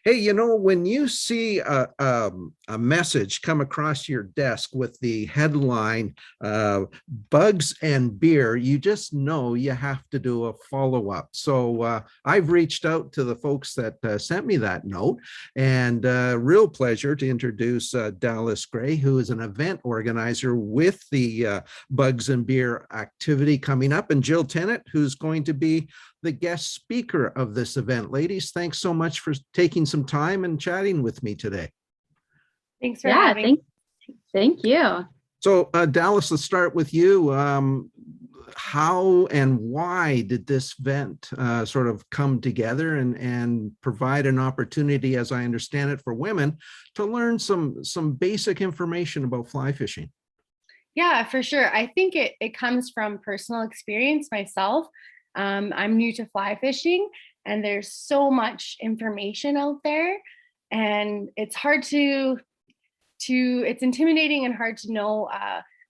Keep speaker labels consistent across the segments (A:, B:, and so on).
A: Hey, when you see a message come across your desk with the headline Bugs and Beer, you just know you have to do a follow up. So I've reached out to the folks that sent me that note, and real pleasure to introduce Dallas Gray, who is an event organizer with the Bugs and Beer activity coming up, and Jill Tennant, who's going to be the guest speaker of this event. Ladies, thanks so much for taking some time and chatting with me today.
B: Thanks for having me.
C: Thank you.
A: So, Dallas, let's start with you. How and why did this event sort of come together and provide an opportunity, as I understand it, for women to learn some basic information about fly fishing?
B: Yeah, for sure. I think it comes from personal experience myself. I'm new to fly fishing, and there's so much information out there, and it's hard it's intimidating and hard to know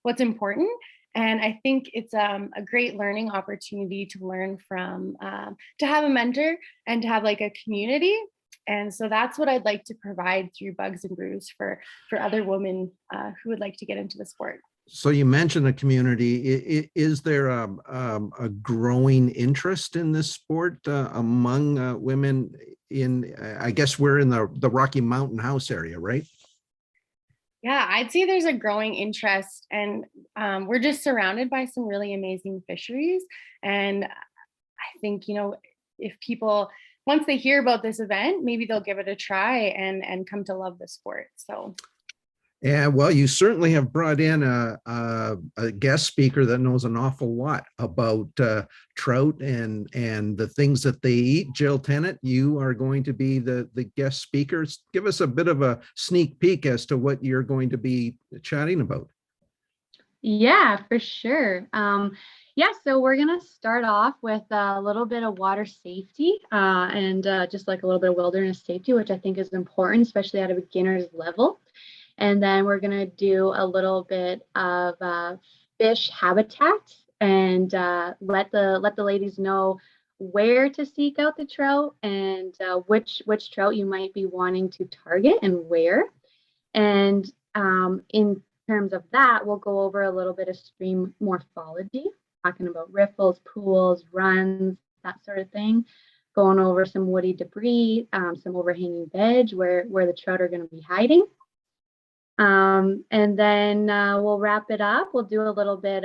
B: what's important. And I think it's a great learning opportunity to learn from, to have a mentor and to have like a community. And so that's what I'd like to provide through Bugs and Brews for other women who would like to get into the sport.
A: So you mentioned the community. Is there a growing interest in this sport among women in, I guess we're in the Rocky Mountain House area, right?
B: Yeah, I'd say there's a growing interest, and we're just surrounded by some really amazing fisheries. And I think, if people, once they hear about this event, maybe they'll give it a try and come to love the sport. So.
A: Yeah, well, you certainly have brought in a guest speaker that knows an awful lot about trout and the things that they eat. Jill Tennant, you are going to be the guest speaker. Give us a bit of a sneak peek as to what you're going to be chatting about.
C: Yeah, for sure. So we're going to start off with a little bit of water safety and just like a little bit of wilderness safety, which I think is important, especially at a beginner's level. And then we're going to do a little bit of fish habitat and let the ladies know where to seek out the trout and which trout you might be wanting to target and where. And in terms of that, we'll go over a little bit of stream morphology, talking about riffles, pools, runs, that sort of thing. Going over some woody debris, some overhanging veg where the trout are going to be hiding. And then we'll wrap it up. We'll do a little bit,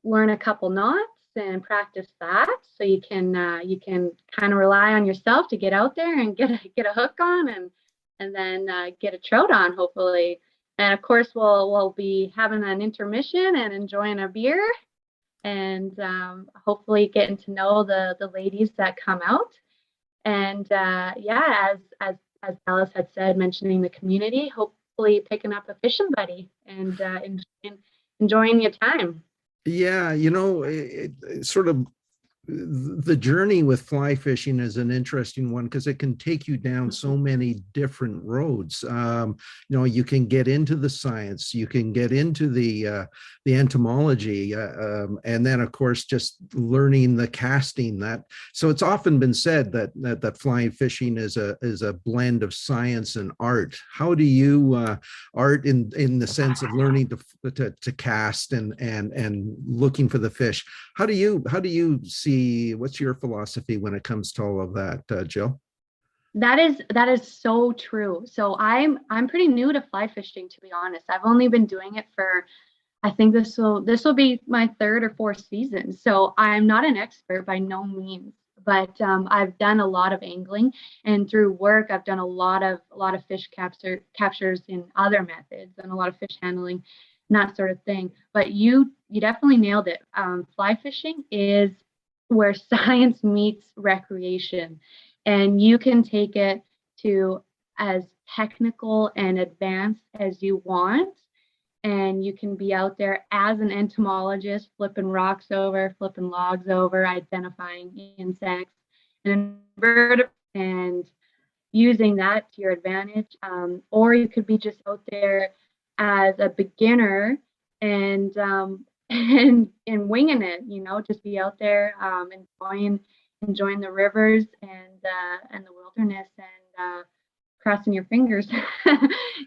C: learn a couple knots and practice that. So you can kind of rely on yourself to get out there and get a hook on and then get a trout on, hopefully. And of course, we'll be having an intermission and enjoying a beer and hopefully getting to know the ladies that come out. And as Dallas had said, mentioning the community, hopefully picking up a fishing buddy and enjoying your time.
A: Yeah, it sort of the journey with fly fishing is an interesting one because it can take you down so many different roads. You can get into the science, you can get into the entomology, and then of course just learning the casting. So it's often been said that fly fishing is a blend of science and art. How do you art in the sense of learning to cast and looking for the fish? How do you see? What's your philosophy when it comes to all of that, Jill?
C: That is so true. So I'm pretty new to fly fishing, to be honest. I've only been doing it for, I think this will be my third or fourth season. So I'm not an expert by no means, but I've done a lot of angling, and through work I've done a lot of fish captures in other methods and a lot of fish handling and that sort of thing. But you definitely nailed it. Fly fishing is where science meets recreation, and you can take it to as technical and advanced as you want, and you can be out there as an entomologist flipping rocks over, flipping logs over, identifying insects and invertebrates and using that to your advantage, or you could be just out there as a beginner and winging it, just be out there enjoying the rivers and the wilderness and crossing your fingers.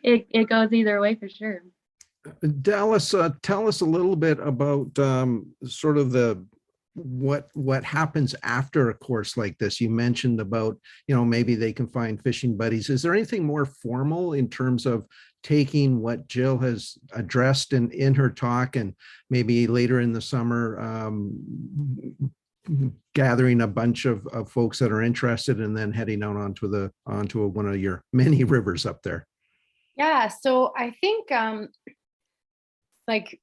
C: It goes either way for sure.
A: Dallas, tell us a little bit about sort of what happens after a course like this. You mentioned about, maybe they can find fishing buddies. Is there anything more formal in terms of taking what Jill has addressed in her talk, and maybe later in the summer gathering a bunch of folks that are interested and then heading out onto one of your many rivers up there?
B: Yeah, so I think like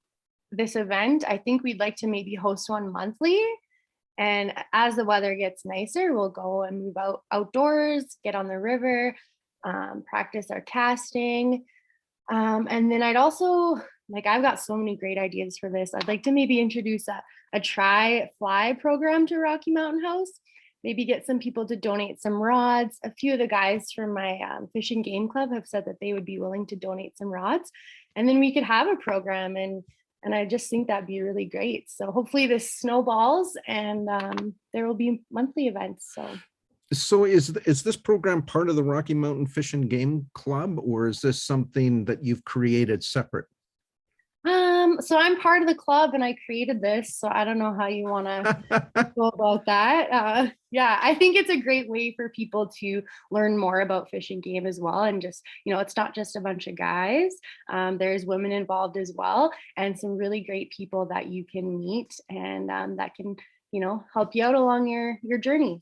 B: this event, I think we'd like to maybe host one monthly. And as the weather gets nicer, we'll go and move outdoors, get on the river, practice our casting. And then I'd also, I've got so many great ideas for this. I'd like to maybe introduce a try fly program to Rocky Mountain House, maybe get some people to donate some rods. A few of the guys from my fishing game club have said that they would be willing to donate some rods. And then we could have a program, and I just think that'd be really great. So hopefully this snowballs, and there will be monthly events.
A: So is this program part of the Rocky Mountain Fish and Game Club, or is this something that you've created separate?
B: So I'm part of the club and I created this, so I don't know how you want to go about that. Yeah, I think it's a great way for people to learn more about fish and game as well. And just, it's not just a bunch of guys. There's women involved as well, and some really great people that you can meet, and that can, help you out along your journey.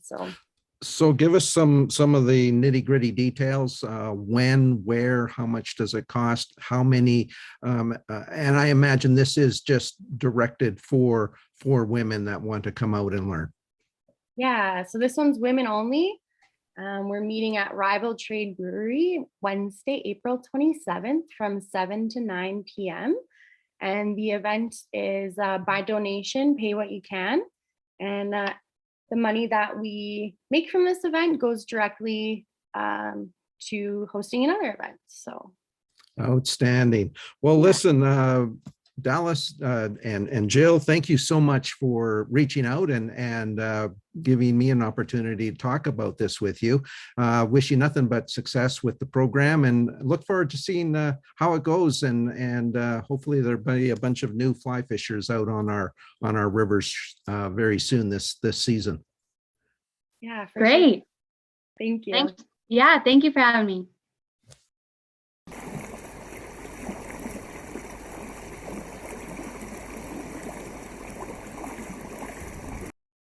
A: So give us some of the nitty gritty details. When, where, how much does it cost? How many? And I imagine this is just directed for women that want to come out and learn.
B: Yeah, so this one's women only. We're meeting at Rival Trade Brewery Wednesday, April 27th from 7 to 9 p.m. And the event is by donation, pay what you can. And the money that we make from this event goes directly to hosting another event. So
A: outstanding. Well, listen, Dallas and Jill, thank you so much for reaching out and giving me an opportunity to talk about this with you. Wish you nothing but success with the program, and look forward to seeing how it goes. And hopefully there'll be a bunch of new fly fishers out on our rivers very soon this season.
B: Yeah,
C: great.
B: Sure. Thank you.
C: Thanks. Yeah, thank you for having me.